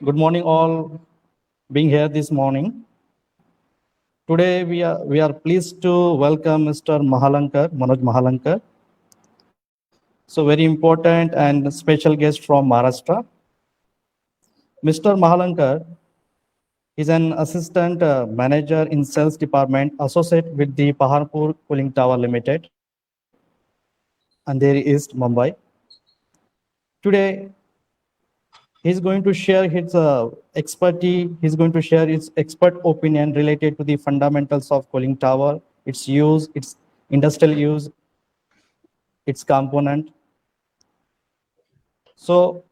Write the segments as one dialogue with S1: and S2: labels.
S1: Good morning, all being here this morning. Today we are pleased to welcome Mr. Manoj Mahalankar. So very important and special guest from Maharashtra. Mr. Mahalankar is an assistant manager in sales department associate with the Paharpur Cooling Tower Limited, Andheri East, Mumbai. Today he's going to share his expertise. He's going to share his expert opinion related to the fundamentals of cooling tower, its use, its industrial use, its component. So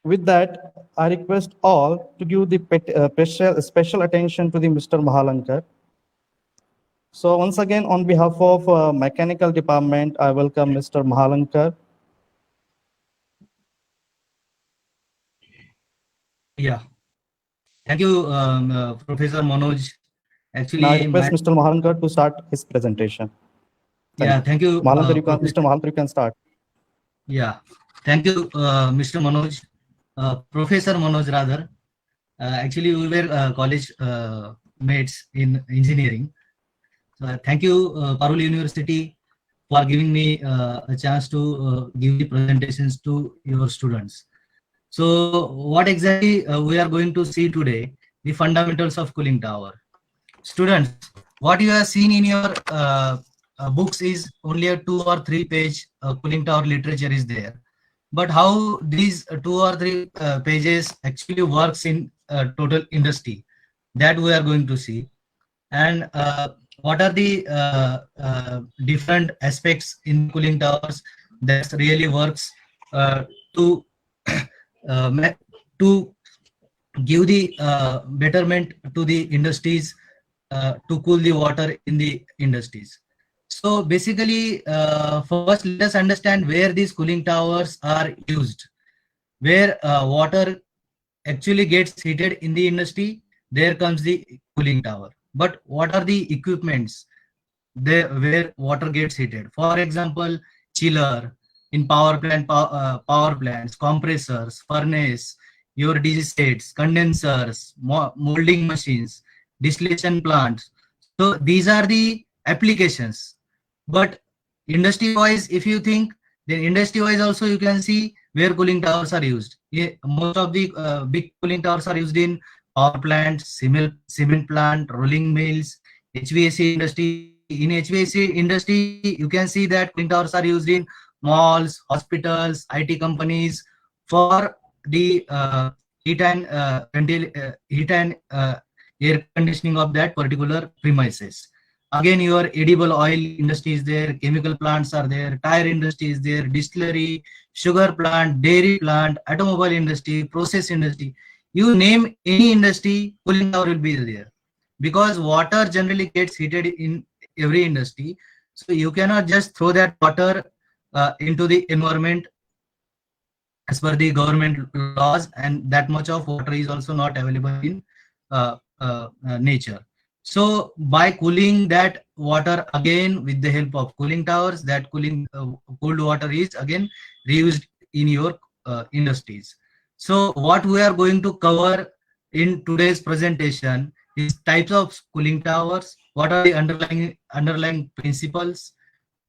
S1: with that, I request all to give the special attention to the Mr. Mahalankar. So once again, on behalf of mechanical department, I welcome Mr. Mahalankar.
S2: Yeah, thank you, Professor Manoj.
S1: Now I
S2: Actually,
S1: request Mr. Mahalankar to start his presentation.
S2: thank you,
S1: Mr. Mahalankar, you can start.
S2: Yeah, thank you, Mr. Manoj, Professor Manoj rather. Actually, we were college mates in engineering. So thank you, Parul University, for giving me a chance to give the presentations to your students. So, what exactly we are going to see today? The fundamentals of cooling tower. Students, what you have seen in your books is only a 2 or 3 page cooling tower literature is there. But how these 2 or 3 pages actually works in total industry, that we are going to see. And what are the different aspects in cooling towers that really works to to give the betterment to the industries, to cool the water in the industries. So basically, first let us understand where these cooling towers are used. Where water actually gets heated in the industry, there comes the cooling tower. But what are the equipments there where water gets heated? For example, chiller in power plants, compressors, furnace, your DG sets, condensers, molding machines, distillation plants. So these are the applications. But industry wise, if you think, then industry wise also you can see where cooling towers are used. Yeah, most of the big cooling towers are used in power plants, cement plant, rolling mills, HVAC industry. In HVAC industry, you can see that cooling towers are used in malls, hospitals, IT companies for the heat and air conditioning of that particular premises. Again, your edible oil industry is there, chemical plants are there, tire industry is there, distillery, sugar plant, dairy plant, automobile industry, process industry. You name any industry, cooling tower will be there. Because water generally gets heated in every industry. So you cannot just throw that water into the environment as per the government laws, and that much of water is also not available in nature. So by cooling that water again with the help of cooling towers, that cooled water is again reused in your industries. So what we are going to cover in today's presentation is types of cooling towers, what are the underlying principles,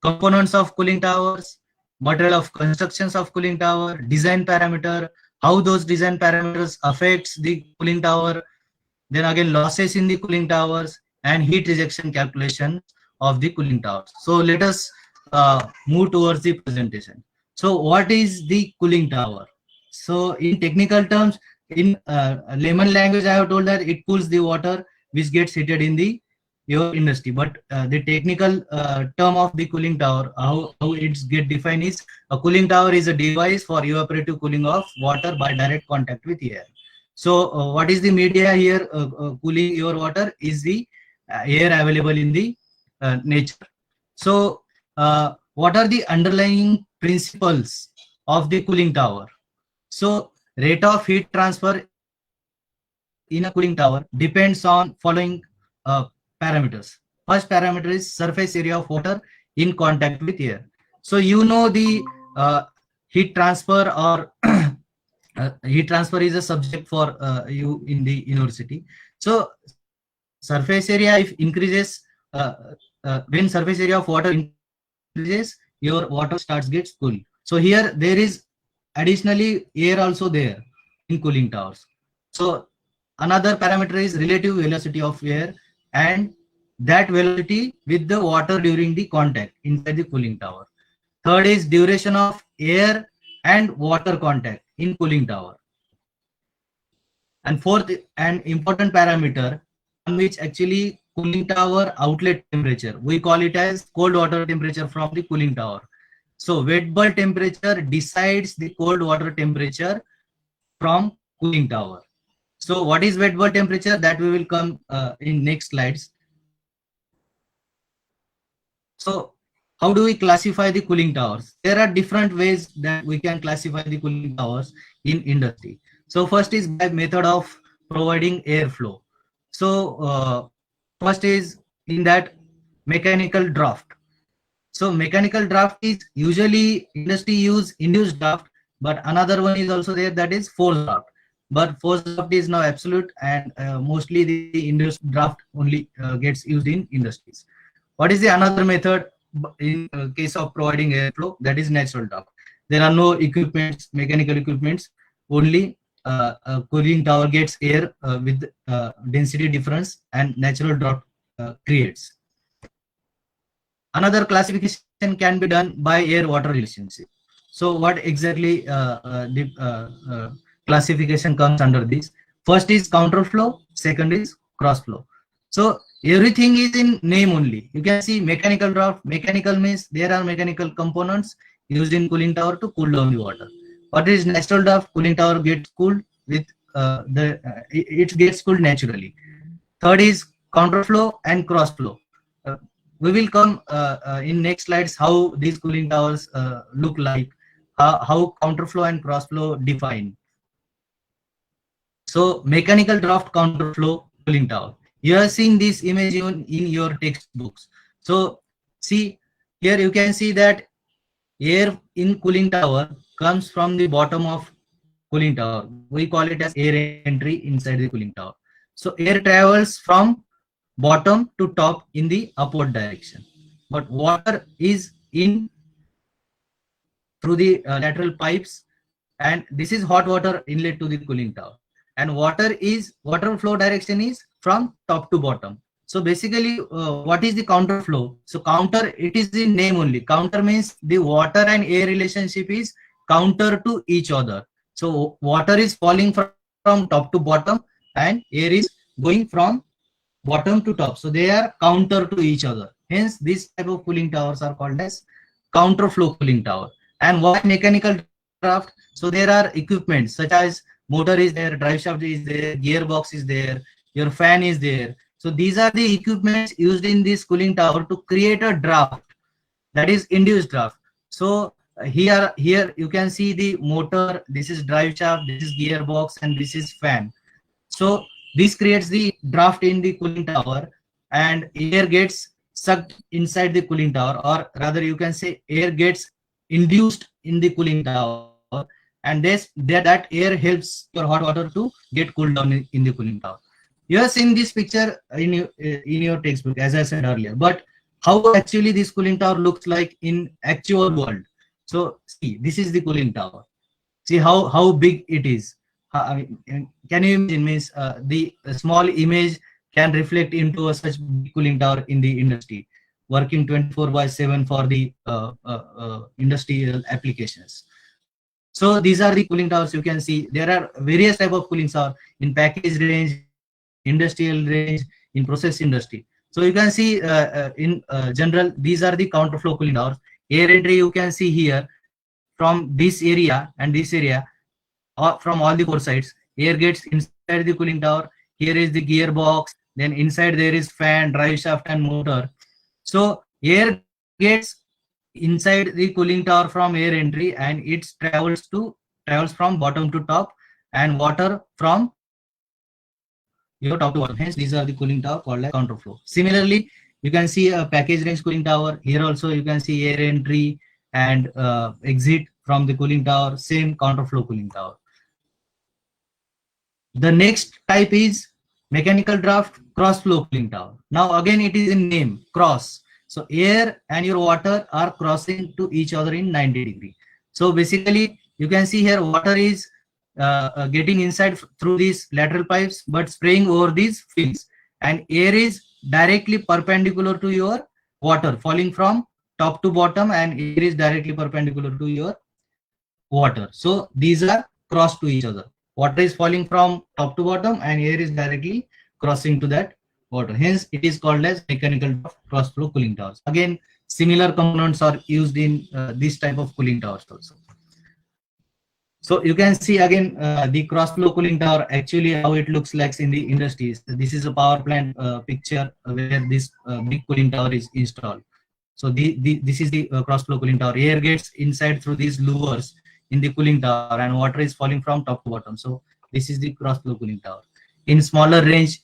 S2: components of cooling towers, material of constructions of cooling tower, design parameter, how those design parameters affects the cooling tower, then again losses in the cooling towers, and heat rejection calculation of the cooling towers. So let us move towards the presentation. So what is the cooling tower? So in technical terms, in layman language, I have told that it cools the water which gets heated in the your industry. But the technical term of the cooling tower, how it's get defined is a cooling tower is a device for evaporative cooling of water by direct contact with air. So what is the media here cooling your water is the air available in the nature. So what are the underlying principles of the cooling tower? So rate of heat transfer in a cooling tower depends on following parameters. First parameter is surface area of water in contact with air. So you know the heat transfer or heat transfer is a subject for you in the university. So surface area if increases, when surface area of water increases, your water starts gets cool. So here there is additionally air also there in cooling towers. So another parameter is relative velocity of air, and that velocity with the water during the contact inside the cooling tower. Third is duration of air and water contact in cooling tower. And fourth, an important parameter on which actually cooling tower outlet temperature, we call it as cold water temperature from the cooling tower. So wet bulb temperature decides the cold water temperature from cooling tower. So what is wet bulb temperature? That we will come in next slides. So how do we classify the cooling towers? There are different ways that we can classify the cooling towers in industry. So first is by method of providing airflow. So first is in that mechanical draft. So mechanical draft is usually industry use induced draft, but another one is also there, that is forced draft. But forced draft is now absolute, and mostly the induced draft only gets used in industries. What is the another method in case of providing airflow? That is natural draft. There are no equipments, mechanical equipments, only a cooling tower gets air with density difference, and natural draft creates. Another classification can be done by air-water relationship. So what exactly the classification comes under this? First is counterflow, second is crossflow. So everything is in name only. You can see mechanical draft. Mechanical means there are mechanical components used in cooling tower to cool down the water. What is natural draft? Cooling tower gets cooled with it gets cooled naturally. Third is counterflow and crossflow. We will come in next slides how these cooling towers look like, how counterflow and crossflow define. So mechanical draft counterflow cooling tower. You are seeing this image in your textbooks. So see here you can see that air in cooling tower comes from the bottom of cooling tower. We call it as air entry inside the cooling tower. So air travels from bottom to top in the upward direction, but water is in through the lateral pipes, and this is hot water inlet to the cooling tower, and water flow direction is from top to bottom. So basically what is the counter flow? So counter, it is the name only. Counter means the water and air relationship is counter to each other. So water is falling from top to bottom, and air is going from bottom to top. So they are counter to each other. Hence, this type of cooling towers are called as counterflow cooling tower. And why mechanical draft? So there are equipments such as motor is there, drive shaft is there, gearbox is there, your fan is there. So these are the equipments used in this cooling tower to create a draft, that is induced draft. So here you can see the motor, this is drive shaft, this is gearbox, and this is fan. So this creates the draft in the cooling tower, and air gets sucked inside the cooling tower, or rather you can say air gets induced in the cooling tower, and that air helps your hot water to get cooled down in the cooling tower. You have seen this picture in your textbook, as I said earlier, but how actually this cooling tower looks like in actual world? So see, this is the cooling tower. See how big it is. I mean, can you imagine? Means the small image can reflect into a such big cooling tower in the industry, working 24/7 for the industrial applications. So these are the cooling towers. You can see there are various type of cooling towers in package range, industrial range, in process industry. So you can see in general, these are the counterflow cooling towers. Air entry you can see here from this area and this area, from all the four sides. Air gets inside the cooling tower. Here is the gearbox. Then inside there is fan, drive shaft, and motor. So air gets inside the cooling tower from air entry, and it travels from bottom to top, and water from your top to bottom. Hence, these are the cooling tower called as counterflow. Similarly, you can see a package range cooling tower. Here also you can see air entry and exit from the cooling tower, same counterflow cooling tower. The next type is mechanical draft cross flow cooling tower. Now again it is in name, cross. So air and your water are crossing to each other in 90 degree. So basically you can see here water is getting inside through these lateral pipes but spraying over these fins, and air is directly perpendicular to your water falling from top to bottom, and air is directly perpendicular to your water. So these are cross to each other. Water is falling from top to bottom and air is directly crossing to that water. Hence it is called as mechanical cross flow cooling towers. Again, similar components are used in this type of cooling towers also. So you can see again the cross flow cooling tower, actually how it looks like in the industries. This is a power plant picture where this big cooling tower is installed. So this is the cross flow cooling tower. Air gets inside through these louvers in the cooling tower and water is falling from top to bottom. So this is the cross flow cooling tower. In smaller range,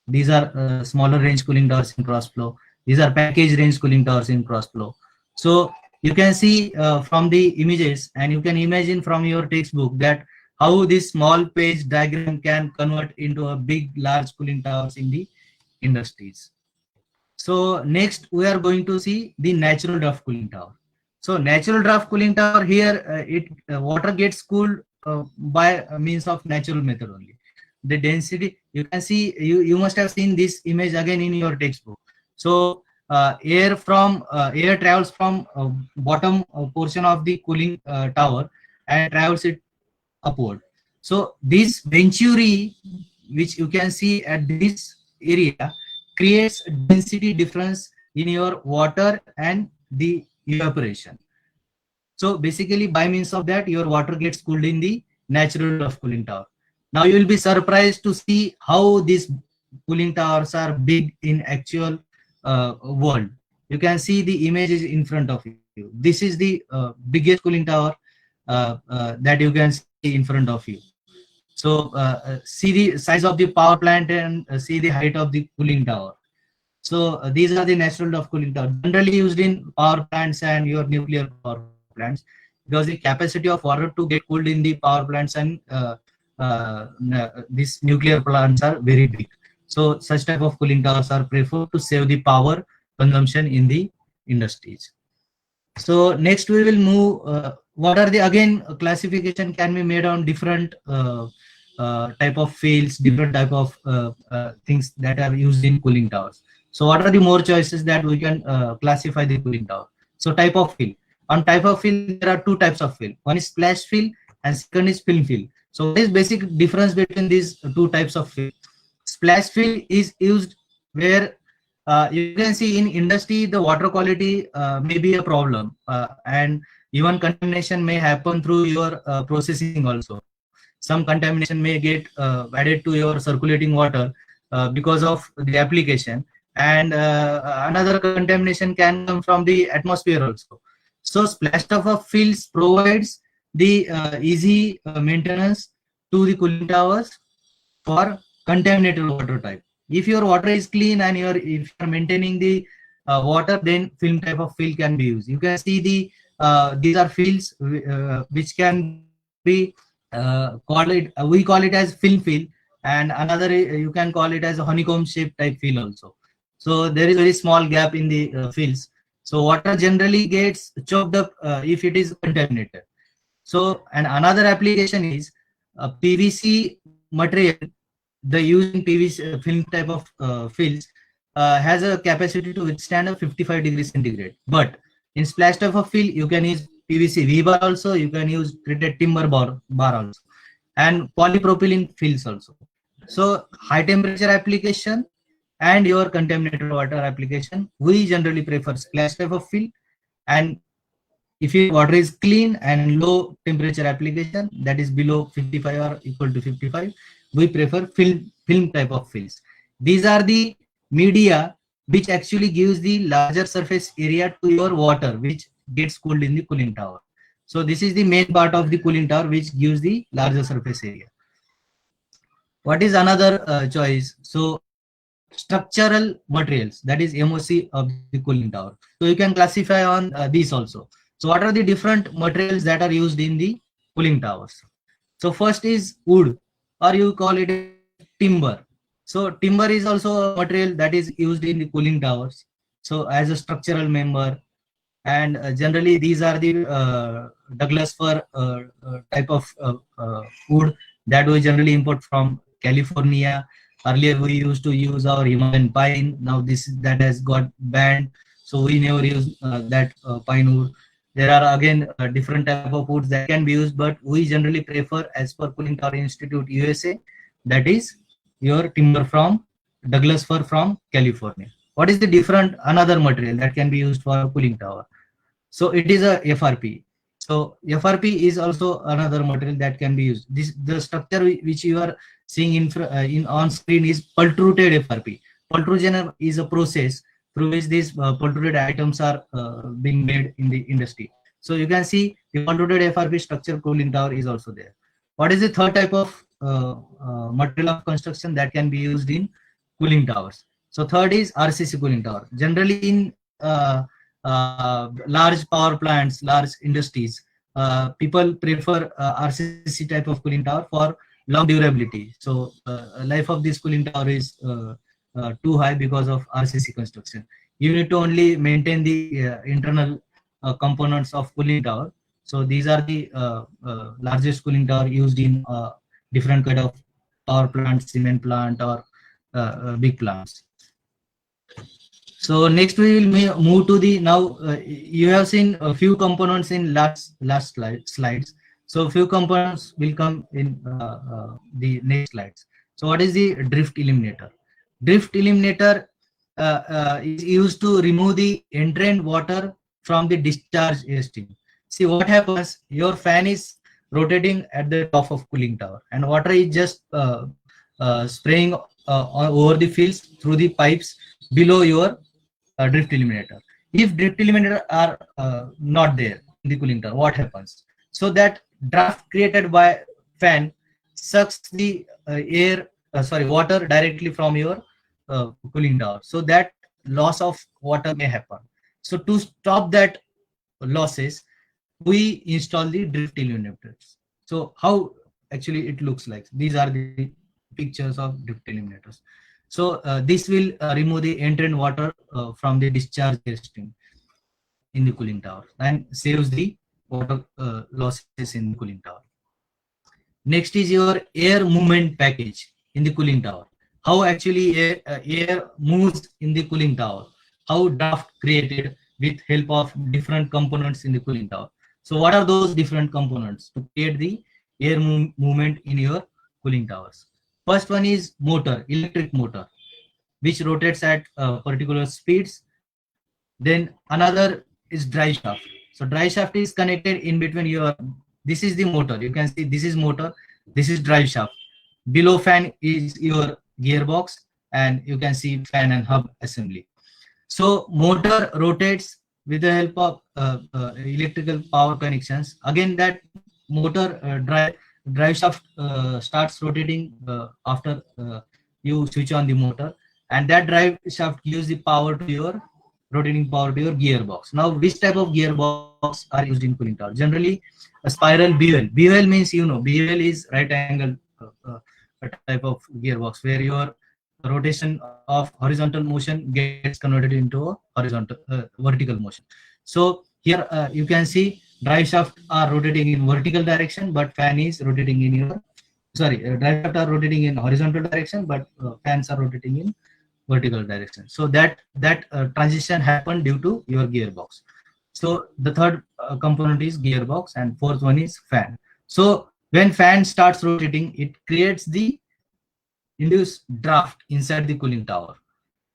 S2: these are smaller range cooling towers in cross flow. These are package range cooling towers in cross flow. So you can see from the images, and you can imagine from your textbook that how this small page diagram can convert into a big large cooling towers in the industries. So next we are going to see the natural draft cooling tower. So natural draft cooling tower, here water gets cooled by means of natural method only. The density, you can see, you must have seen this image again in your textbook. So air travels from bottom portion of the cooling tower and travels it upward. So this venturi, which you can see at this area, creates density difference in your water and the evaporation. So basically by means of that your water gets cooled in the natural draft cooling tower. Now you will be surprised to see how these cooling towers are big in actual world. You can see the images in front of you. This is the biggest cooling tower that you can see in front of you. So see the size of the power plant and see the height of the cooling tower. So these are the natural draft cooling towers generally used in power plants and your nuclear power plants, because the capacity of water to get cooled in the power plants and these nuclear plants are very big. So such type of cooling towers are preferred to save the power consumption in the industries. So next we will move, what are the, again, classification can be made on different type of fields, different type of things that are used in cooling towers. So what are the more choices that we can classify the cooling tower? So type of fill. On type of fill, there are two types of fill. One is splash fill and second is film fill. So what is basic difference between these two types of fill? Splash fill is used where you can see in industry the water quality may be a problem and even contamination may happen through your processing also. Some contamination may get added to your circulating water because of the application, and another contamination can come from the atmosphere also. So splash of fills provides the easy maintenance to the cooling towers for contaminated water type. If your water is clean and if you are maintaining the water, then film type of fill can be used. You can see the these are fills which can be we call it as film fill, and another you can call it as a honeycomb shape type fill also. So there is a very small gap in the fills. So water generally gets choked up if it is contaminated. So, and another application is PVC material. The using PVC film type of fills has a capacity to withstand a 55 degrees centigrade. But in splash type of fill, you can use PVC V-bar also, you can use treated timber bar also, and polypropylene fills also. So high temperature application and your contaminated water application, we generally prefer splash type of fill. And if your water is clean and low temperature application, that is below 55 or equal to 55, we prefer film type of fills. These are the media which actually gives the larger surface area to your water, which gets cooled in the cooling tower. So this is the main part of the cooling tower which gives the larger surface area. What is another choice? So structural materials, that is MOC of the cooling tower. So you can classify on these also. So what are the different materials that are used in the cooling towers? So first is wood, or you call it timber. So timber is also a material that is used in the cooling towers. So as a structural member, and generally these are the Douglas fir type of wood that we generally import from California. Earlier we used to use our Himalayan pine. Now that has got banned, so we never use that pine wood. There are again different type of woods that can be used, but we generally prefer, as per Cooling Tower Institute USA, that is your timber from Douglas fir from California. What is the different another material that can be used for cooling tower? So it is a FRP. So FRP is also another material that can be used. This the structure which you are seeing in on screen is pultruded FRP. Pultrusion is a process through which these pultruded items are being made in the industry. So you can see the pultruded FRP structure cooling tower is also there. What is the third type of material of construction that can be used in cooling towers? So third is RCC cooling tower. Generally in large power plants, large industries, people prefer RCC type of cooling tower for long durability. So life of this cooling tower is too high because of RCC construction. You need to only maintain the internal components of cooling tower. So these are the largest cooling tower used in different kind of power plants, cement plant, or big plants. So next we will move to the now you have seen a few components in last slides. So few components will come in the next slides. So what is the drift eliminator? Drift eliminator is used to remove the entrained water from the discharge air stream. See what happens, your fan is rotating at the top of cooling tower and water is just spraying over the fields through the pipes below your drift eliminator. If drift eliminator are not there in the cooling tower, what happens? So that draft created by fan sucks the water directly from your cooling tower. So that loss of water may happen. So to stop that losses, we install the drift eliminators. So how actually it looks like? These are the pictures of drift eliminators. So this will remove the entrained water from the discharge air stream in the cooling tower and saves the water losses in the cooling tower. Next is your air movement package in the cooling tower. How actually air moves in the cooling tower. How draft created with help of different components in the cooling tower. So what are those different components to create the air movement in your cooling towers? First one is motor, electric motor, which rotates at particular speeds. Then another is drive shaft. So drive shaft is connected in between your, this is the motor. You can see this is motor, this is drive shaft. Below fan is your gearbox, and you can see fan and hub assembly. So motor rotates with the help of electrical power connections. Again, that motor drive shaft starts rotating after you switch on the motor, and that drive shaft gives the power to your rotating power to your gearbox. Now, which type of gearbox are used in cooling tower? Generally, a spiral BOL. BOL means, you know, BOL is right angle type of gearbox where your rotation of horizontal motion gets converted into a horizontal vertical motion. So here you can see drive shaft are rotating in vertical direction, but fan is rotating in your drive shaft are rotating in horizontal direction, but fans are rotating in vertical direction. So that transition happened due to your gearbox. So the third component is gearbox, and fourth one is fan. So when fan starts rotating, it creates the induced draft inside the cooling tower.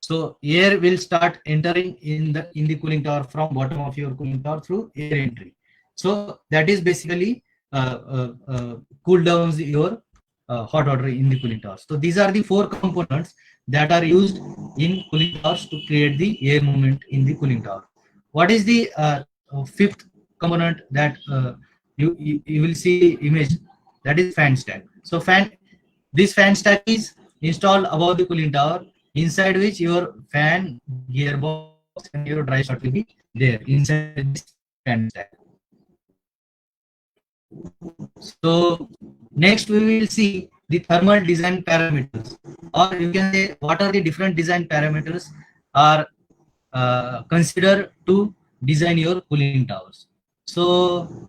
S2: So air will start entering in the cooling tower from bottom of your cooling tower through air entry. So that is basically cool downs your hot water in the cooling tower. So these are the four components that are used in cooling towers to create the air movement in the cooling tower. What is the fifth component that you will see image? That is fan stack. So this fan stack is installed above the cooling tower, inside which your fan, gearbox, and your drive shaft will be there inside this and stack. So next we will see the thermal design parameters, or you can say what are the different design parameters are considered to design your cooling towers. So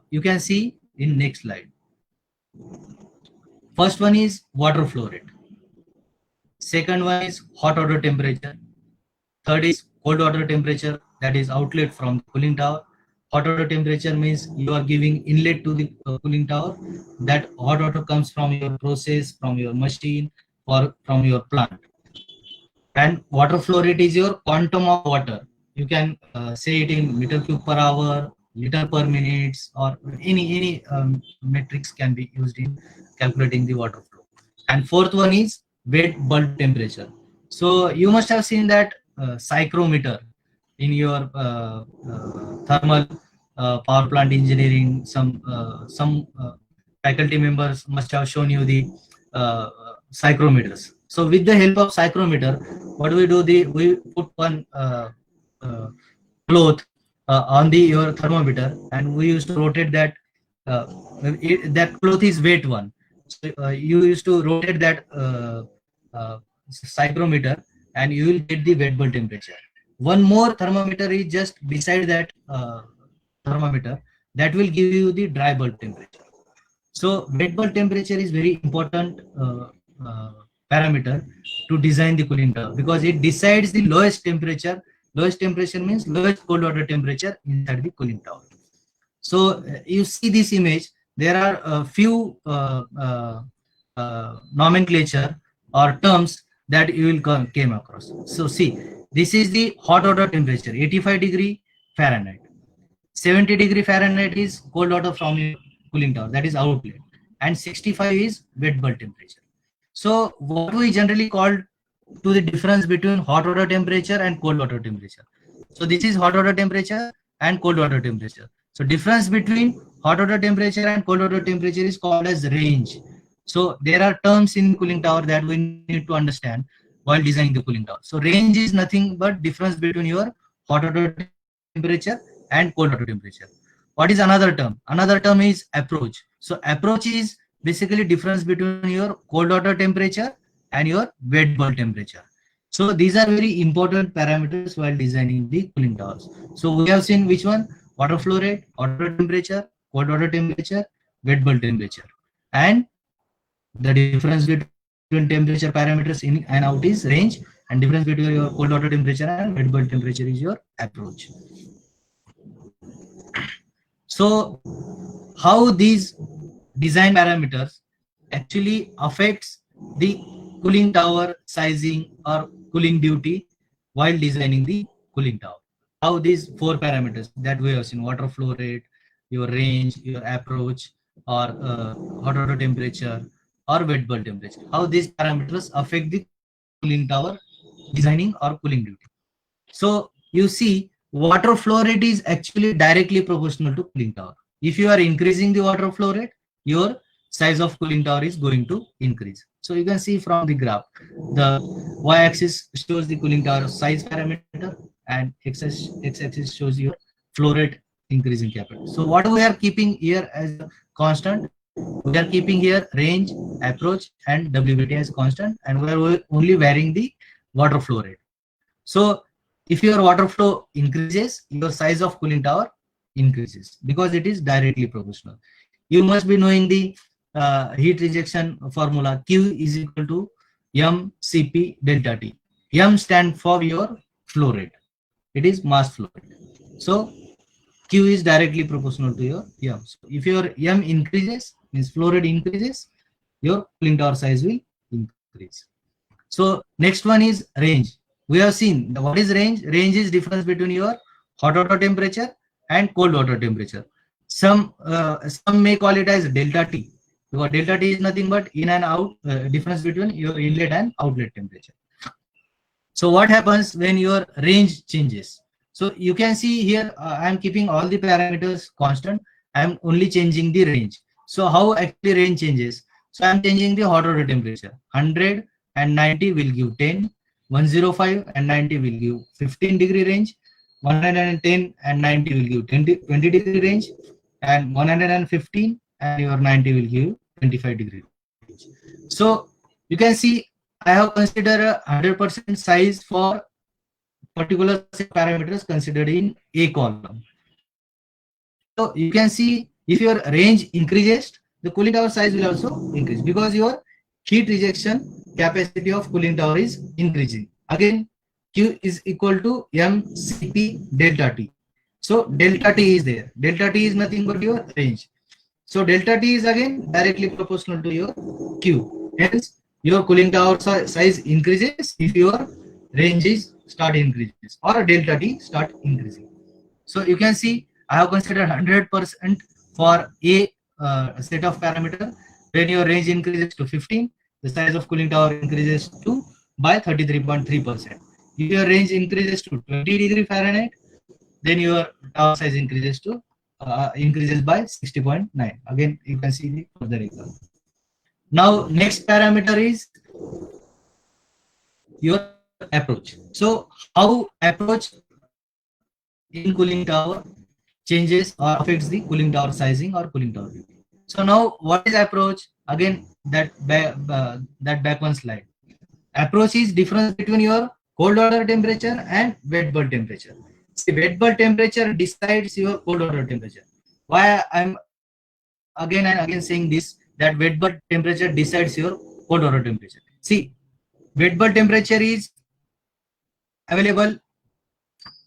S2: you can see in next slide. First one is water flow rate. Second one is hot water temperature. Third is cold water temperature, that is outlet from the cooling tower. Hot water temperature means you are giving inlet to the cooling tower. That hot water comes from your process, from your machine, or from your plant. And water flow rate is your quantum of water. You can say it in meter cube per hour, liter per minutes, or any metrics can be used in calculating the water flow. And fourth one is wet bulb temperature. So you must have seen that psychrometer in your thermal power plant engineering. Some faculty members must have shown you the psychrometers. So with the help of psychrometer, what do? We put one cloth on your thermometer, and we used to rotate that. That cloth is weight one. So you used to rotate that psychrometer, and you will get the wet bulb temperature. One more thermometer is just beside that thermometer, that will give you the dry bulb temperature. So wet bulb temperature is very important parameter to design the cooling tower, because it decides the lowest temperature. Lowest temperature means lowest cold water temperature inside the cooling tower. So you see this image, there are a few nomenclature or terms that you will came across. So see, this is the hot water temperature, 85 °F. 70 °F is cold water from your cooling tower, that is outlet, and 65 is wet bulb temperature. So what we generally call to the difference between hot water temperature and cold water temperature. So this is hot water temperature and cold water temperature. So difference between hot water temperature and cold water temperature is called as range. So there are terms in cooling tower that we need to understand while designing the cooling tower. So range is nothing but difference between your hot water temperature and cold water temperature. What is another term? Another term is approach. So approach is basically difference between your cold water temperature and your wet bulb temperature. So these are very important parameters while designing the cooling towers. So we have seen which one? Water flow rate, water temperature, cold water temperature, wet bulb temperature. And the difference between temperature parameters in and out is range, and difference between your cold water temperature and wet bulb temperature is your approach. So how these design parameters actually affects the cooling tower sizing or cooling duty while designing the cooling tower. How these four parameters that we have seen, water flow rate, your range, your approach, or hot water temperature or wet bulb temperature, how these parameters affect the cooling tower designing or cooling duty. So you see, water flow rate is actually directly proportional to cooling tower. If you are increasing the water flow rate, your size of cooling tower is going to increase. So you can see from the graph, the y-axis shows the cooling tower size parameter, and x-axis shows your flow rate increasing capital. So what we are keeping here as a constant, we are keeping here range, approach, and WBT as constant, and we are only varying the water flow rate. So if your water flow increases, your size of cooling tower increases, because it is directly proportional. You must be knowing the heat rejection formula. Q is equal to mCp delta T. M stand for your flow rate. It is mass flow rate. So Q is directly proportional to your M. So if your M increases, means flow rate increases, your cooling tower size will increase. So next one is range. We have seen what is range. Range is difference between your hot water temperature and cold water temperature. Some may call it as delta T, because delta T is nothing but in and out difference between your inlet and outlet temperature. So what happens when your range changes? So you can see here, I am keeping all the parameters constant. I am only changing the range. So how actually range changes? So I am changing the hot water temperature. 100 and 90 will give 10. 105 and 90 will give 15 degree range. 110 and 90 will give 20 degree range, and 115 and your 90 will give 25 degree range. So you can see I have considered a 100% size for particular parameters considered in A column. So you can see if your range increases, the cooling tower size will also increase because your heat rejection capacity of cooling tower is increasing. Again, Q is equal to mCp delta T. So delta T is there. Delta T is nothing but your range. So delta T is again directly proportional to your Q. Hence, your cooling tower size increases if your range is start increases or delta T start increasing. So you can see I have considered 100% for a set of parameter. When your range increases to 15, the size of cooling tower increases to by 33.3%. If your range increases to 20 degree Fahrenheit, then your tower size increases by 60.9. Again, you can see the further example. Now, next parameter is your approach. So, how approach in cooling tower changes or affects the cooling tower sizing or cooling tower duty. So now, what is approach? Again, that back one slide. Approach is difference between your cold water temperature and wet bulb temperature. See, wet bulb temperature decides your cold water temperature. Why I'm again and again saying this, that wet bulb temperature decides your cold water temperature. See, wet bulb temperature is available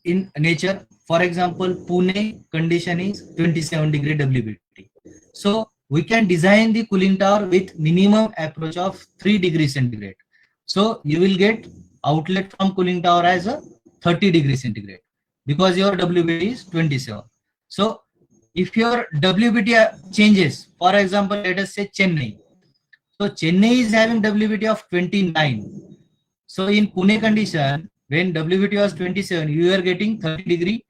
S2: in nature. For example, Pune condition is 27 degree WBT. So we can design the cooling tower with minimum approach of 3 degrees centigrade. So you will get outlet from cooling tower as a 30 degree centigrade because your WBT is 27. So if your WBT changes, for example, let us say Chennai. So Chennai is having WBT of 29. So in Pune condition, when WBT was 27, you are getting 30 degree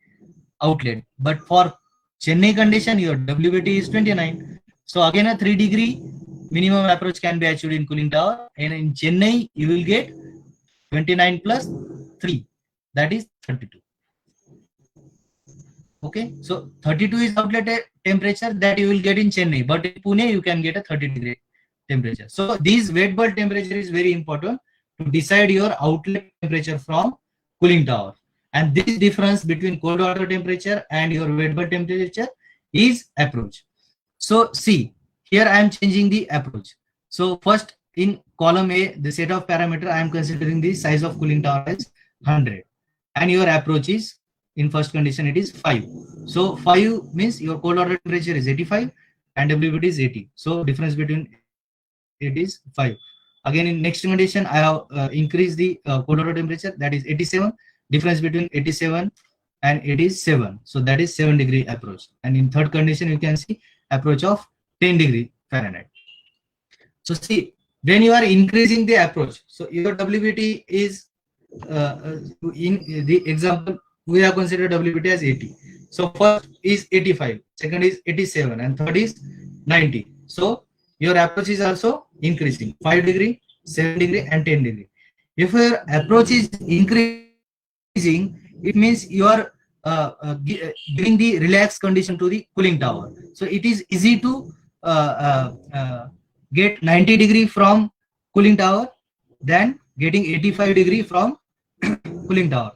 S2: outlet. But for Chennai condition, your WBT is 29. So again, a 3 degree minimum approach can be achieved in cooling tower. And in Chennai, you will get 29 plus 3. That is 32. Okay, so 32 is outlet temperature that you will get in Chennai. But in Pune, you can get a 30 degree temperature. So this wet bulb temperature is very important to decide your outlet temperature from cooling tower. And this difference between cold water temperature and your wet bulb temperature is approach. So see, here I am changing the approach. So first in column A, the set of parameter, I am considering the size of cooling tower as 100. And your approach is, in first condition, it is 5. So 5 means your cold water temperature is 85 and WBT is 80. So difference between it is 5. Again, in next condition, I have increased the cold water temperature, that is 87. Difference between 87 and it is 7. So that is 7 degree approach. And in third condition, you can see approach of 10 degree Fahrenheit. So see, when you are increasing the approach, so your WBT is in the example, we have considered WBT as 80. So first is 85, second is 87, and third is 90. So your approach is also increasing 5 degree, 7 degree, and 10 degree. If your approach is increasing, it means you are giving the relaxed condition to the cooling tower. So it is easy to get 90 degree from cooling tower than getting 85 degree from cooling tower.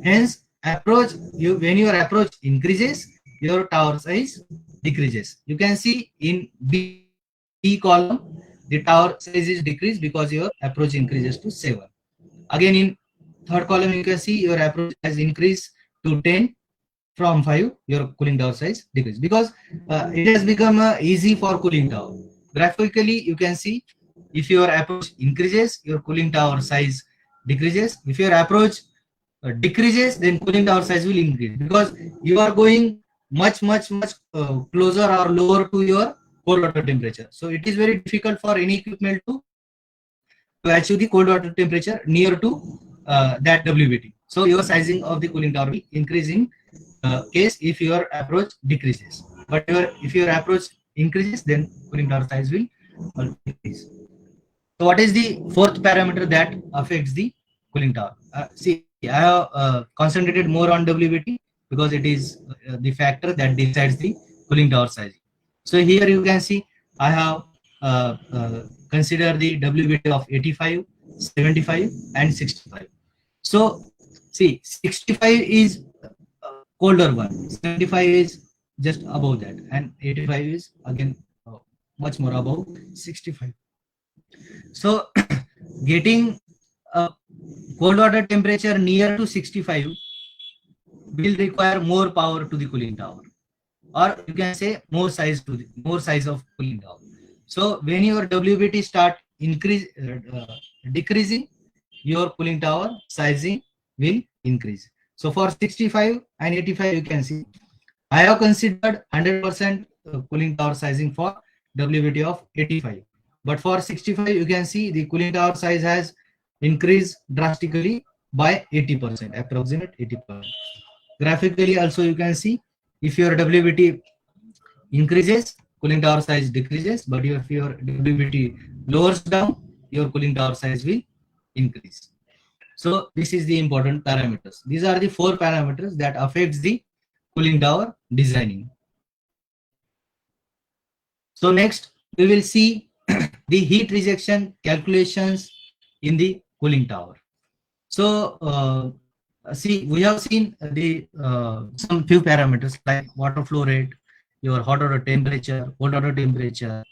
S2: Hence, approach, when your approach increases, your tower size decreases. You can see in B column, the tower size is decreased because your approach increases to 7. Again, in third column, you can see your approach has increased to 10 from 5, your cooling tower size decreases because it has become easy for cooling tower. Graphically, you can see if your approach increases, your cooling tower size decreases. If your approach decreases, then cooling tower size will increase because you are going much closer or lower to your cold water temperature. So it is very difficult for any equipment to achieve the cold water temperature near to that WBT. So your sizing of the cooling tower will increase in case if your approach decreases. But if your approach increases, then cooling tower size will increase. So what is the fourth parameter that affects the cooling tower? See, I have concentrated more on WBT because it is the factor that decides the cooling tower sizing. So here you can see I have considered the WBT of 85, 75 and 65. So see, 65 is colder one, 75 is just above that, and 85 is again much more above 65. So getting a cold water temperature near to 65 will require more power to the cooling tower, or you can say more size of cooling tower. So when your WBT start decreasing, your cooling tower sizing will increase. So for 65 and 85, you can see I have considered 100% cooling tower sizing for WBT of 85. But for 65, you can see the cooling tower size has increased drastically by 80%, approximate 80%. Graphically also you can see if your WBT increases, cooling tower size decreases, but if your WBT lowers down, your cooling tower size will increase. So this is the important parameters. These are the 4 parameters that affects the cooling tower designing. So next we will see the heat rejection calculations in the cooling tower. So see, we have seen the some few parameters like water flow rate, your hot water temperature, cold water temperature,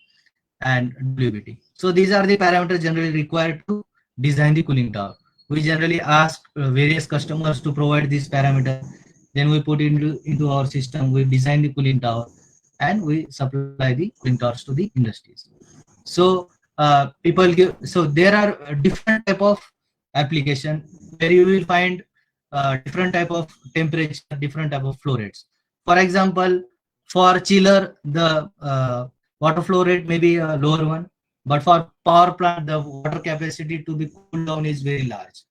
S2: and WBT. So these are the parameters generally required to design the cooling tower. We generally ask various customers to provide these parameters. Then we put into our system, we design the cooling tower, and we supply the cooling towers to the industries. So so there are different type of application where you will find different type of temperature, different type of flow rates. For example, for chiller, the water flow rate may be a lower one, but for power plant, the water capacity to be cooled down is very large.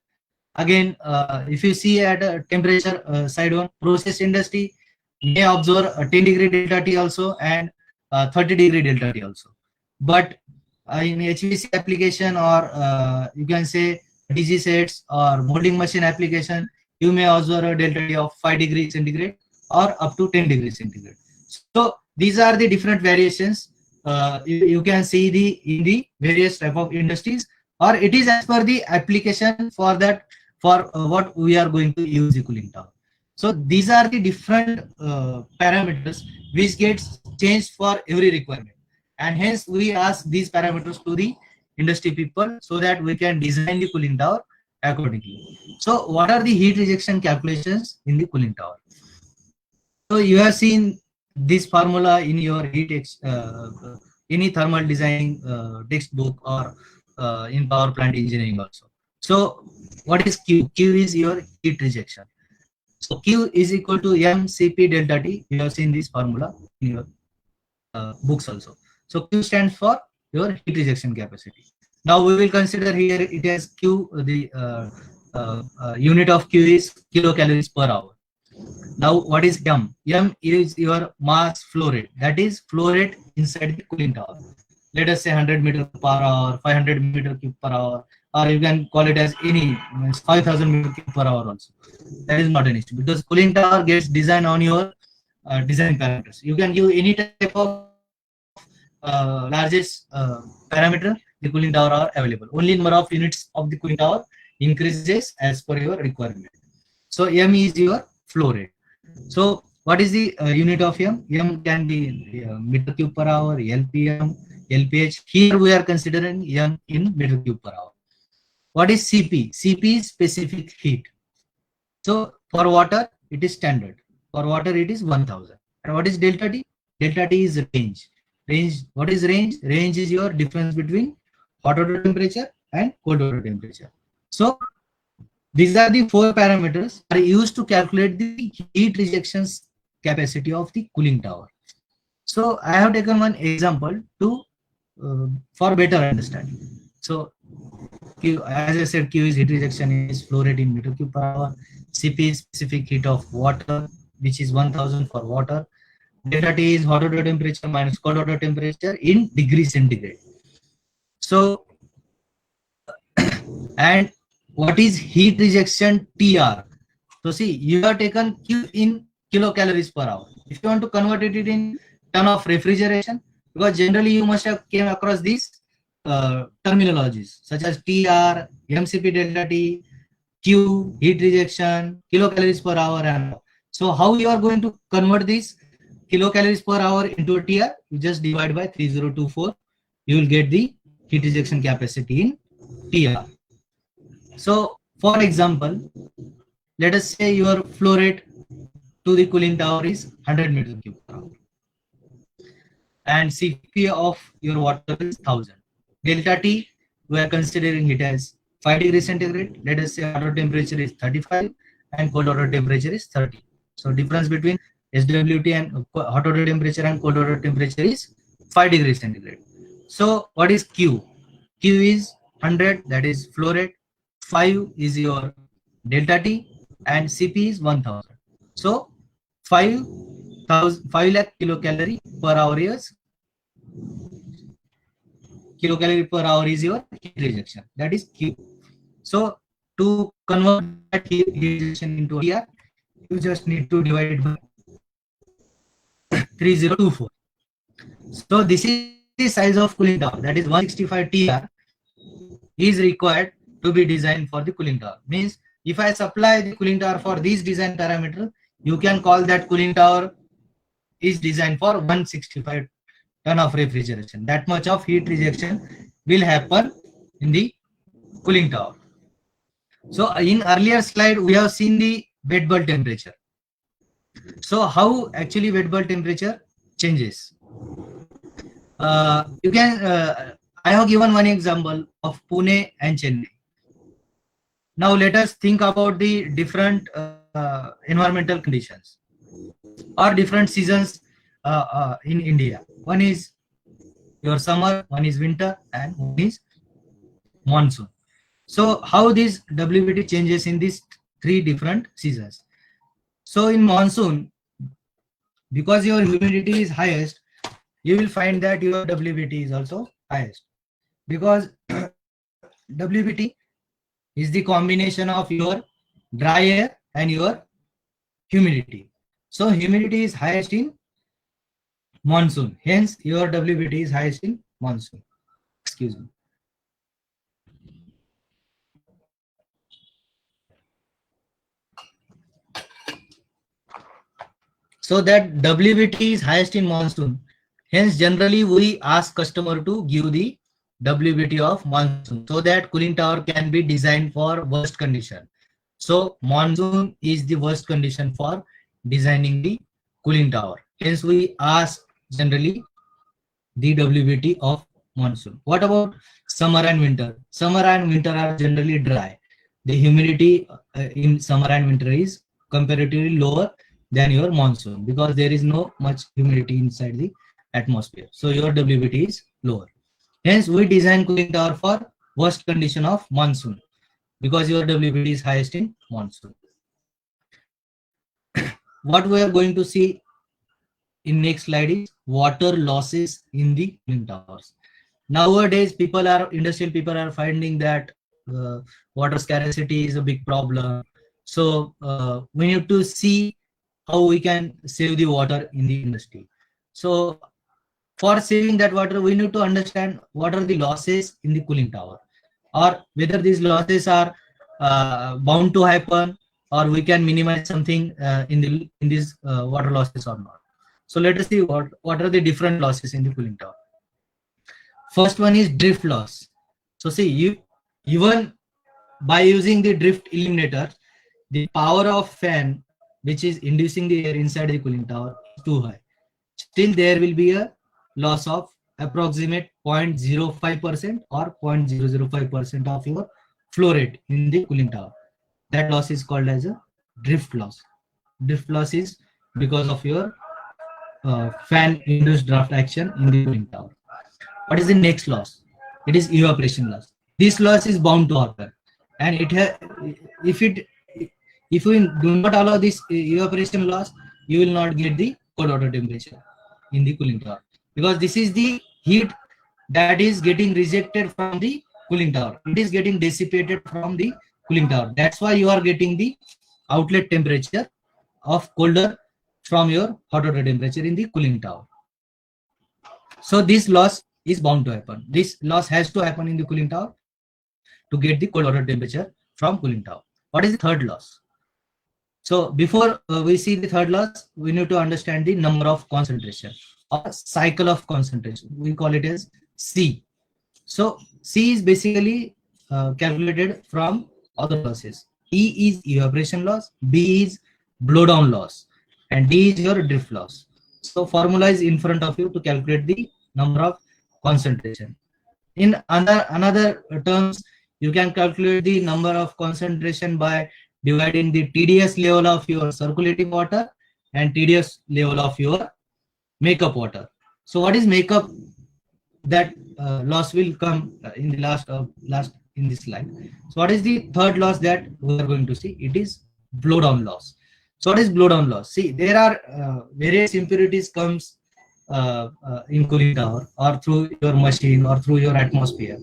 S2: Again, if you see at a temperature side one, process industry may observe a 10 degree delta T also and 30 degree delta T also. But in HVAC application or you can say DG sets or molding machine application, you may observe a delta T of 5 degrees centigrade or up to 10 degrees centigrade. So these are the different variations you can see in the various type of industries, or it is as per the application for that for what we are going to use the cooling tower. So these are the different parameters which gets changed for every requirement, and hence we ask these parameters to the industry people so that we can design the cooling tower accordingly. So what are the heat rejection calculations in the cooling tower? So you have seen this formula in your any thermal design textbook or in power plant engineering also. So what is Q? Q is your heat rejection. So Q is equal to mCp delta T. You have seen this formula in your books also. So Q stands for your heat rejection capacity. Now we will consider here it as Q. The unit of Q is kilocalories per hour. Now what is M? M is your mass flow rate. That is flow rate inside the cooling tower. Let us say 100 meter per hour, 500 meter cube per hour, or you can call it as any 5,000 meter cube per hour also. That is not an issue because cooling tower gets designed on your design parameters. You can give any type of largest parameter, the cooling tower are available. Only number of units of the cooling tower increases as per your requirement. So M is your flow rate. So what is the unit of M? M can be meter cube per hour, LPM, LPH. Here we are considering M in meter cube per hour. What is CP? CP is specific heat. So for water, it is standard. For water, it is 1000. And what is delta T? Delta T is range. Range. What is range? Range is your difference between hot water temperature and cold water temperature. So these are the 4 parameters are used to calculate the heat rejections capacity of the cooling tower. So I have taken one example to for better understanding. So Q, as I said, Q is heat rejection is flow rate in meter cube per hour. CP is specific heat of water, which is 1000 for water. Delta T is hot water temperature minus cold water temperature in degree centigrade. So and what is heat rejection TR? So see, you have taken Q in kilocalories per hour. If you want to convert it in term of refrigeration, because generally you must have came across these terminologies such as TR, MCP delta T, Q, heat rejection, kilocalories per hour, and so how you are going to convert this kilocalories per hour into a TR? You just divide by 3024. You will get the heat rejection capacity in TR. So, for example, let us say your flow rate to the cooling tower is 100 meter cube per hour, and CP of your water is 1000. Delta T, we are considering it as 5 degrees centigrade. Let us say water temperature is 35 and cold water temperature is 30. So difference between SWT and hot water temperature and cold water temperature is 5 degrees centigrade. So what is Q? Q is 100, that is flow rate. 5 is your delta T and CP is 1000. So 5 lakh kilocalorie per hour is your heat rejection, that is Q. So to convert that heat rejection into a TR, you just need to divide it by 3024. So this is the size of cooling tower, that is 165 TR is required to be designed for the cooling tower. Means if I supply the cooling tower for these design parameter, you can call that cooling tower is designed for 165 ton of refrigeration. That much of heat rejection will happen in the cooling tower. So in earlier slide, we have seen the wet bulb temperature. So how actually wet bulb temperature changes? You can, I have given one example of Pune and Chennai. Now let us think about the different environmental conditions or different seasons in India. One is your summer, one is winter, and one is monsoon. So how this WBT changes in these three different seasons? So in monsoon, because your humidity is highest, you will find that your WBT is also highest, because WBT is the combination of your dry air and your humidity. So humidity is highest in monsoon, hence your WBT is highest in monsoon. Excuse me. So that WBT is highest in monsoon, hence generally we ask customer to give the WBT of monsoon so that cooling tower can be designed for worst condition. So monsoon is the worst condition for designing the cooling tower, hence we ask generally the WBT of monsoon. What about summer and winter? Summer and winter are generally dry. The humidity in summer and winter is comparatively lower than your monsoon because there is no much humidity inside the atmosphere. So your WBT is lower. Hence we design cooling tower for worst condition of monsoon because your WBT is highest in monsoon. What we are going to see in next slide is water losses in the cooling towers. Nowadays, industrial people are finding that water scarcity is a big problem. So we need to see how we can save the water in the industry. So for saving that water, we need to understand what are the losses in the cooling tower, or whether these losses are bound to happen, or we can minimize something in these water losses or not. So let us see what are the different losses in the cooling tower. First one is drift loss. So see, even by using the drift eliminator, the power of fan which is inducing the air inside the cooling tower is too high. Still there will be a loss of approximate 0.05% or 0.005% of your flow rate in the cooling tower. That loss is called as a drift loss. Drift loss is because of your fan induced draft action in the cooling tower. What is the next loss? It is evaporation loss. This loss is bound to occur, and if we do not allow this evaporation loss, you will not get the cold water temperature in the cooling tower, because this is the heat that is getting rejected from the cooling tower. It is getting dissipated from the cooling tower. That's why you are getting the outlet temperature of colder from your hot water temperature in the cooling tower. So this loss is bound to happen. This loss has to happen in the cooling tower to get the cold water temperature from cooling tower. What is the third loss? So before we see the third loss, we need to understand the number of concentration or cycle of concentration. We call it as C. So C is basically calculated from other losses. E is evaporation loss, B is blowdown loss, and D is your drift loss. So formula is in front of you to calculate the number of concentration. In another terms, you can calculate the number of concentration by dividing the TDS level of your circulating water and TDS level of your makeup water. So what is makeup? That loss will come in the last in this slide. So what is the third loss that we are going to see? It is blowdown loss. So what is blowdown loss? See, there are various impurities comes in cooling tower or through your machine or through your atmosphere,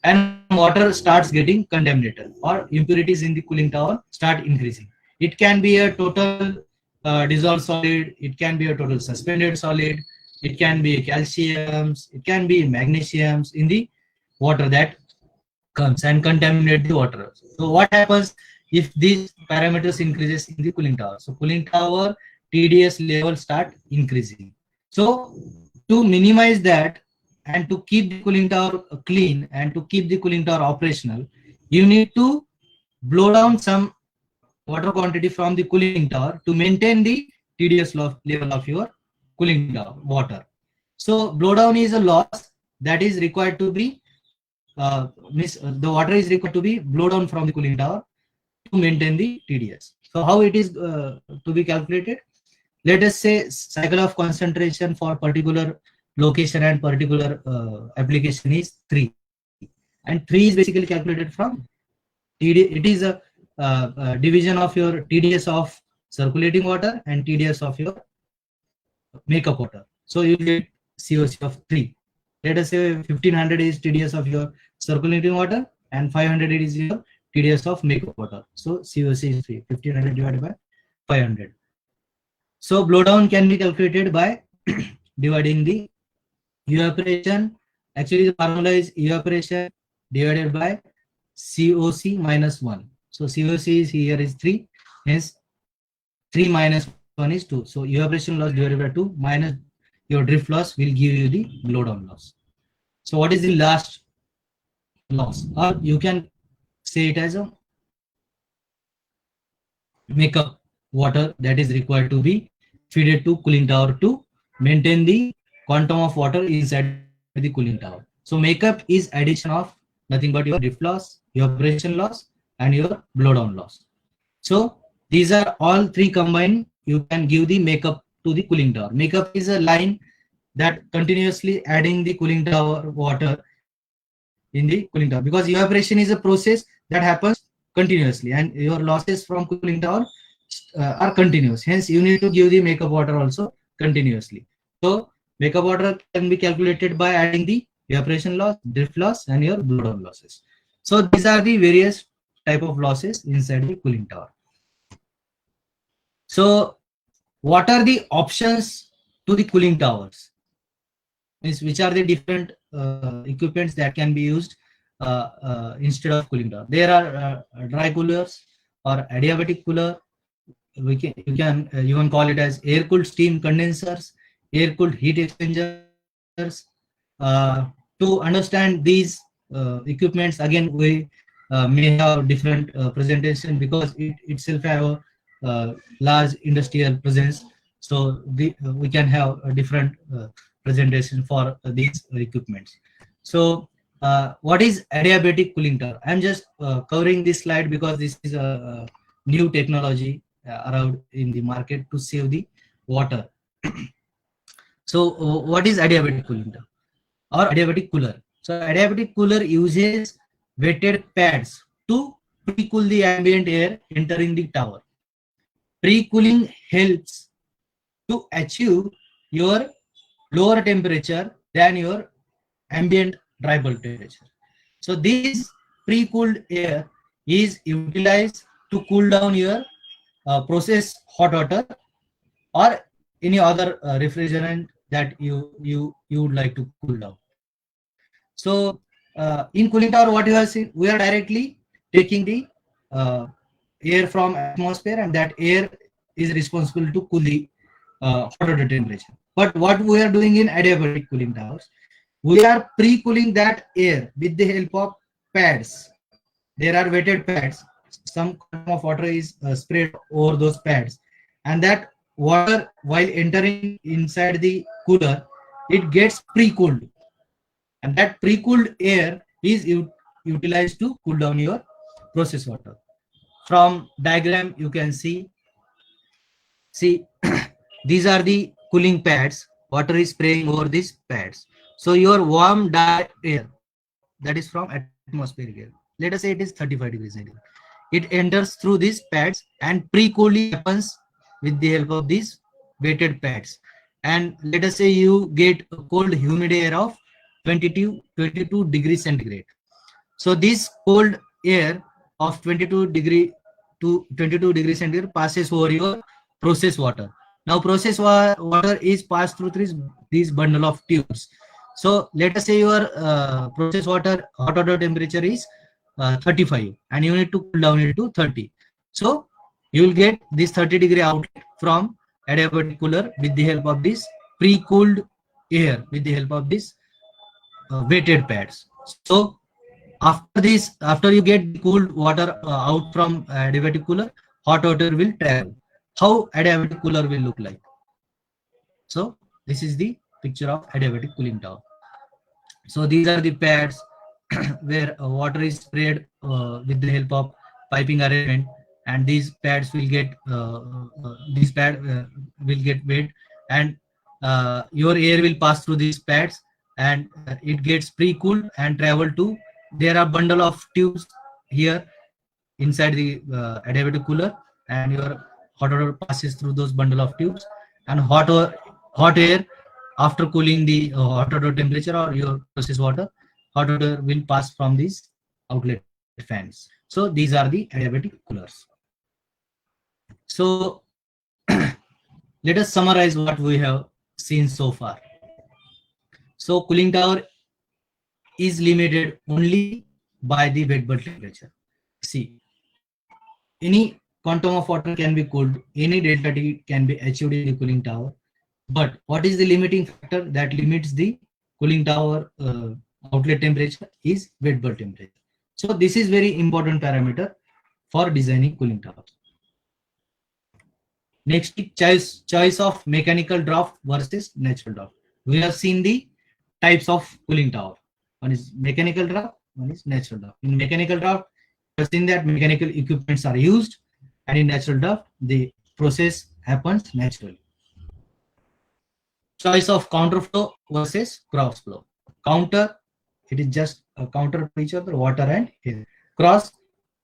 S2: and water starts getting contaminated or impurities in the cooling tower start increasing. It can be a total dissolved solid, it can be a total suspended solid, it can be calciums, it can be magnesiums in the water that comes and contaminate the water. So what happens if these parameters increases in the cooling tower? So cooling tower TDS level start increasing. So to minimize that and to keep the cooling tower clean and to keep the cooling tower operational, you need to blow down some water quantity from the cooling tower to maintain the TDS level of your cooling tower water. So blowdown is a loss that is required to be the water is required to be blow down from the cooling tower to maintain the TDS. So how it is to be calculated? Let us say cycle of concentration for particular location and particular application is 3, and 3 is basically calculated from TD. It is a division of your TDS of circulating water and TDS of your makeup water. So you get COC of 3. Let us say 1500 is TDS of your circulating water and 500 is your TDS of makeup water. So COC is 3. 1500 divided by 500. So blowdown can be calculated by dividing the evaporation. Actually, the formula is evaporation divided by COC minus 1. So COC is here is 3. Hence 3 minus 1 is 2. So evaporation loss divided by 2 minus your drift loss will give you the blowdown loss. So what is the last loss? Or you can say it as a makeup water that is required to be fed to cooling tower to maintain the quantum of water inside the cooling tower. So makeup is addition of nothing but your drift loss, evaporation loss, and your blowdown loss. So these are all three combined. You can give the makeup to the cooling tower. Makeup is a line that continuously adding the cooling tower water in the cooling tower, because evaporation is a process that happens continuously and your losses from cooling tower are continuous. Hence you need to give the makeup water also continuously. So makeup water can be calculated by adding the evaporation loss, drift loss, and your blowdown losses. So these are the various type of losses inside the cooling tower. So what are the options to the cooling towers? Means which are the different equipments that can be used instead of cooling tower? There are dry coolers or adiabatic cooler. You can even call it as air cooled steam condensers, air cooled heat exchangers. To understand these equipments, again we may have different presentation because it itself have a large industrial presence. So we can have a different presentation for these equipments. So what is adiabatic cooling tower? I'm just covering this slide because this is a new technology around in the market to save the water. So what is adiabatic cooling tower or adiabatic cooler? So adiabatic cooler uses wetted pads to pre-cool the ambient air entering the tower. Pre-cooling helps to achieve your lower temperature than your ambient dry bulb temperature. So this pre-cooled air is utilized to cool down your process hot water or any other refrigerant that you would like to cool down. So in cooling tower, what you have seen, we are directly taking the air from atmosphere, and that air is responsible to cool the hot water temperature. But what we are doing in adiabatic cooling towers, we are pre-cooling that air with the help of pads. There are weighted pads. Some quantum of water is sprayed over those pads, and that water, while entering inside the cooler, it gets pre-cooled, and that pre-cooled air is utilized to cool down your process water. From diagram you can see these are the cooling pads. Water is spraying over these pads. So your warm dry air, that is from atmospheric air, let us say it is 35 degrees centigrade, it enters through these pads and pre-cooling happens with the help of these weighted pads. And let us say you get a cold humid air of 22 degrees centigrade. So this cold air of 22 degree to 22 degrees centigrade passes over your process water. Now process water is passed through these bundle of tubes. So let us say your process water hot water temperature is 35 and you need to cool down it to 30. So you will get this 30-degree outlet from adiabatic cooler with the help of this pre-cooled air, with the help of this weighted pads. So after you get the cooled water out from adiabatic cooler, hot water will travel. How adiabatic cooler will look like? So this is the picture of adiabatic cooling tower. So these are the pads where water is sprayed with the help of piping arrangement, and these pads will get wet, and your air will pass through these pads, and it gets pre-cooled and travel to, there are bundle of tubes here inside the adiabatic cooler, and your hot water passes through those bundle of tubes, and hot air after cooling the hot water temperature or your process water, hot water will pass from these outlet fans. So these are the adiabatic coolers. So let us summarize what we have seen so far. So cooling tower is limited only by the wet bulb temperature. See, any quantum of water can be cooled, any delta T can be achieved in the cooling tower. But what is the limiting factor that limits the cooling tower outlet temperature is wet bulb temperature. So this is very important parameter for designing cooling towers. Next, choice of mechanical draft versus natural draft. We have seen the types of cooling tower. One is mechanical draft, one is natural draft. In mechanical draft, we have seen that mechanical equipments are used, and in natural draft, the process happens naturally. Choice of counterflow versus cross flow. Counter, it is just a counter to each other, water and air. Cross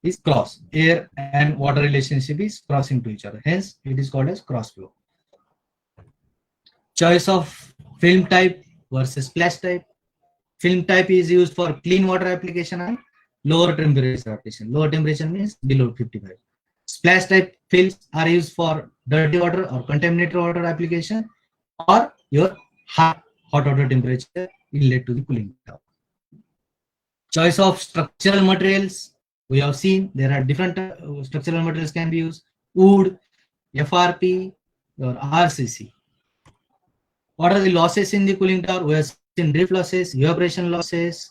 S2: is cross, air and water relationship is crossing to each other, hence it is called as cross flow. Choice of film type versus splash type. Film type is used for clean water application and lower temperature application. Lower temperature means below 55. Splash type films are used for dirty water or contaminated water application, or your hot water temperature inlet to the cooling tower. Choice of structural materials. We have seen there are different structural materials can be used: wood, FRP, or RCC. What are the losses in the cooling tower? We have seen drift losses, evaporation losses,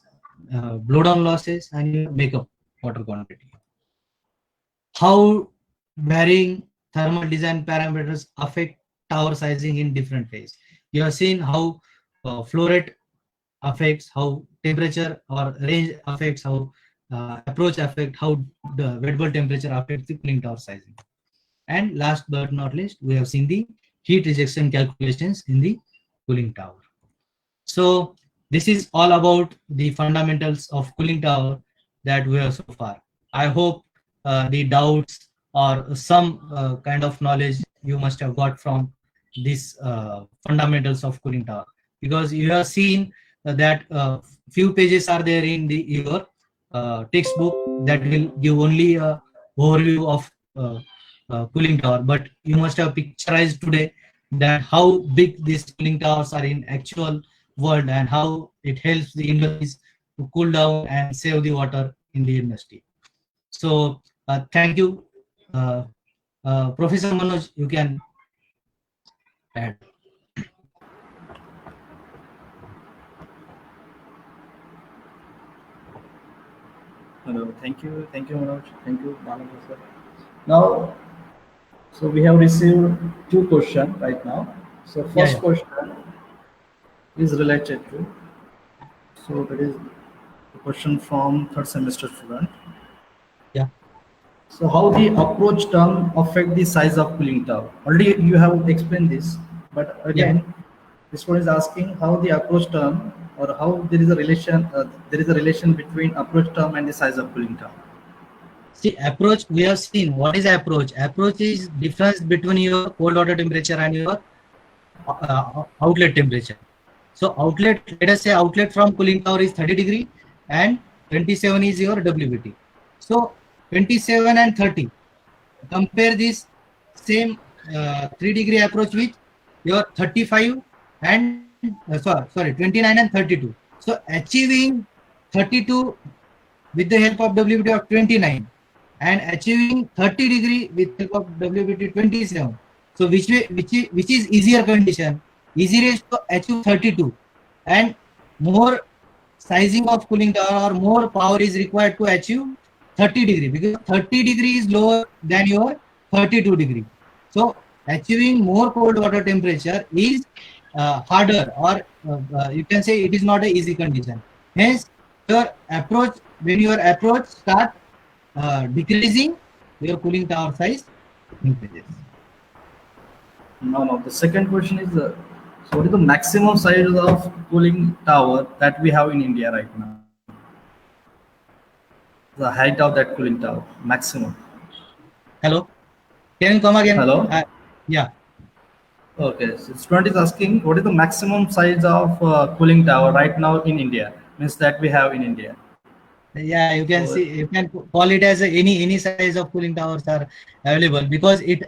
S2: blowdown losses, and makeup water quantity. How varying thermal design parameters affect tower sizing in different ways. You have seen how flow rate affects, how temperature or range affects, how approach affect, how the wet bulb temperature affects the cooling tower sizing. And last but not least, we have seen the heat rejection calculations in the cooling tower. So this is all about the fundamentals of cooling tower that we have so far. I hope the doubts or some kind of knowledge you must have got from these fundamentals of cooling tower, because you have seen that few pages are there in your textbook that will give only a overview of cooling tower, but you must have picturized today that how big these cooling towers are in actual world and how it helps the industries to cool down and save the water in the industry. So thank you, uh, Professor Manoj. You can add.
S1: Hello, thank you, Manoj, thank you, Mahalanga sir. Now, so we have received two questions right now. So
S2: Yeah,
S1: first
S2: yeah,
S1: question is related to, so that is a question from third semester student.
S2: yeah,
S1: So how the approach term affect the size of cooling tower? Already you have explained this, but
S2: yeah.
S1: again, this one is asking how the approach term or how there is a relation between approach term and the size of cooling tower.
S2: See, approach, we have seen what is approach. Approach is difference between your cold water temperature and your outlet temperature. So outlet, let us say outlet from cooling tower is 30 degree and 27 is your WBT. So 27 and 30, compare this same 3 degree approach with your 35 and sorry 29 and 32. So achieving 32 with the help of WBT of 29 and achieving 30 degree with help of WBT 27. So which is easier condition? Easier is to achieve 32 and more sizing of cooling tower or more power is required to achieve 30 degree, because 30 degree is lower than your 32 degree. So achieving more cold water temperature is harder, or you can say it is not an easy condition. Hence, your approach, when your approach start decreasing, your cooling tower size increases.
S1: No, no. The second question is, so what is the maximum size of cooling tower that we have in India right now? The height of that cooling tower, maximum.
S2: Hello, can you come again?
S1: Hello.
S2: Yeah.
S1: Okay. So student is asking, what is the maximum size of cooling tower right now in India? Means that we have in India.
S2: Yeah, you can
S1: So
S2: see, you can call it as any size of cooling towers are available, because it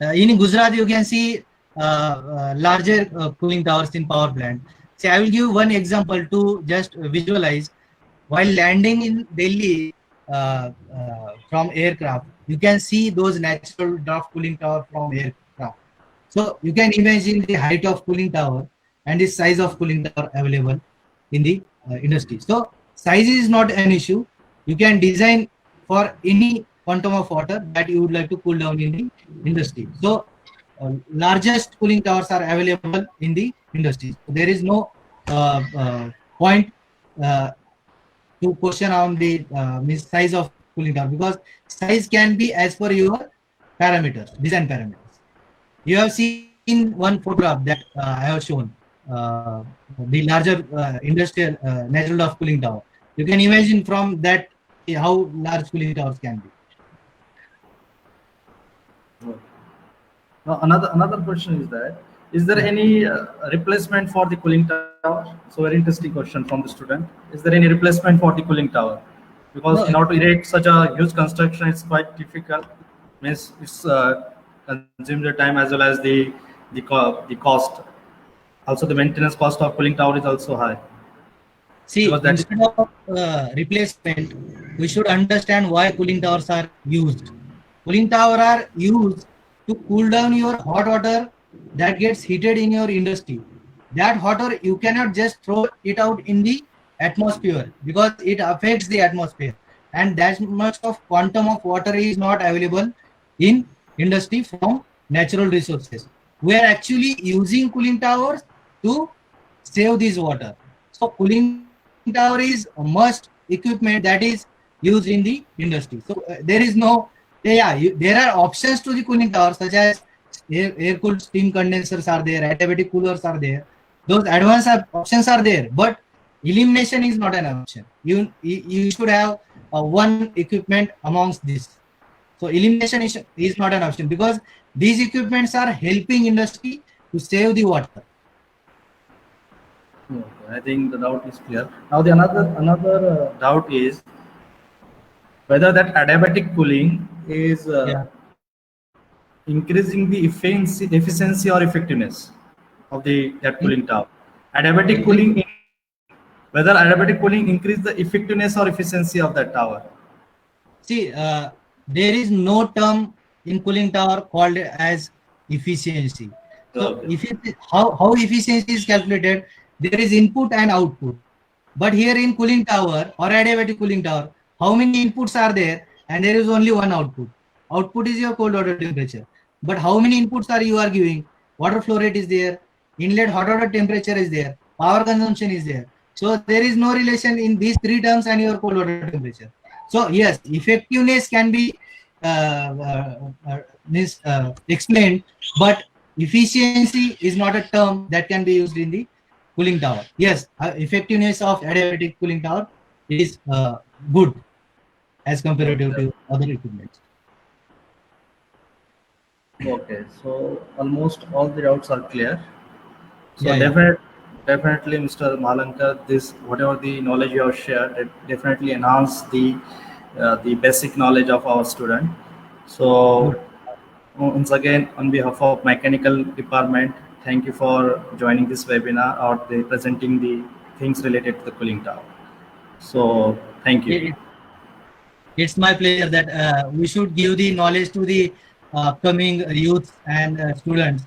S2: in Gujarat you can see larger cooling towers in power plant. See, I will give one example to just visualize. While landing in Delhi from aircraft, you can see those natural draft cooling tower from aircraft. So you can imagine the height of cooling tower and the size of cooling tower available in the industry. So size is not an issue. You can design for any quantum of water that you would like to cool down in the industry. So largest cooling towers are available in the industry. So there is no point uh, to question on the means size of cooling tower, because size can be as per your parameters, design parameters. You have seen one photograph that I have shown, the larger industrial natural draft cooling tower. You can imagine from that how large cooling towers can be.
S1: now another question is that, is there
S2: Yeah.
S1: any replacement for the cooling tower? So very interesting question from the student. Is there any replacement for the cooling tower? Because in
S2: No,
S1: order to erect such a huge construction, it's quite difficult. Means it's consumes the time as well as the cost. Also, the maintenance cost of cooling tower is also high
S2: see,
S1: because that is.
S2: instead of replacement, we should understand why cooling towers are used. Cooling tower are used to cool down your hot water that gets heated in your industry. That hot water you cannot just throw it out in the atmosphere, because it affects the atmosphere, and that much of quantum of water is not available in industry from natural resources. We are actually using cooling towers to save this water. So cooling tower is a must equipment that is used in the industry. So there is no, there are options to the cooling tower, such as air cooled steam condensers are there, adiabatic coolers are there. Those advanced options are there, but elimination is not an option. You should have one equipment amongst this. So elimination is not an option, because these equipments are helping industry to save the water.
S1: Okay, I think the doubt is clear. Now the another doubt is, whether that adiabatic cooling is
S2: Yeah.
S1: increasing the efficiency or effectiveness of that cooling tower. Adiabatic cooling, whether adiabatic cooling increase the effectiveness or efficiency of that tower.
S2: See, there is no term in cooling tower called as efficiency. So,
S1: Okay.
S2: how efficiency is calculated? There is input and output. But here in cooling tower or adiabatic cooling tower, how many inputs are there? And there is only one output. Output is your cold water temperature. But how many inputs are you giving? Water flow rate is there. Inlet hot water temperature is there. Power consumption is there. So there is no relation in these three terms and your cold water temperature. So yes, effectiveness can be explained, but efficiency is not a term that can be used in the cooling tower. Yes, effectiveness of adiabatic cooling tower is good as compared to other equipment.
S1: Okay, so almost all the doubts are clear. So
S2: Yeah,
S1: definitely, Mr. Malankar, this whatever the knowledge you have shared, it definitely enhance the basic knowledge of our student. So
S2: good.
S1: once again, on behalf of mechanical department, thank you for joining this webinar or presenting the things related to the cooling tower. So thank you.
S2: It's my pleasure that we should give the knowledge to the upcoming youth and students,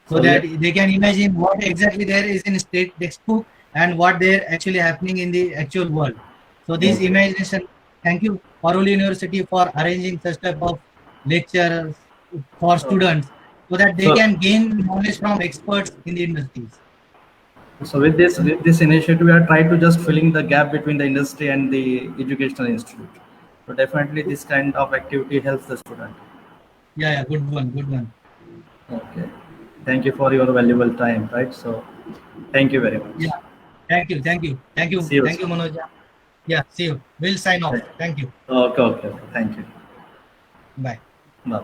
S2: so
S1: So
S2: that they can imagine what exactly there is in state textbook and what they're actually happening in the actual world. So this
S1: okay.
S2: imagination, thank you Paroli University for arranging such type of lectures for students, so that they
S1: So
S2: can gain knowledge from experts in the industries.
S1: So with this initiative, we are trying to just filling the gap between the industry and the educational institute. So definitely, this kind of activity helps the student.
S2: Yeah, good one, good one.
S1: Okay. Thank you for your valuable time. Right. So thank you very much.
S2: Yeah,
S1: See you
S2: thank you,
S1: soon.
S2: Manoj. Yeah, see you. We'll sign off. Thank you.
S1: Okay. Okay. Thank you.
S2: Bye.
S1: Bye.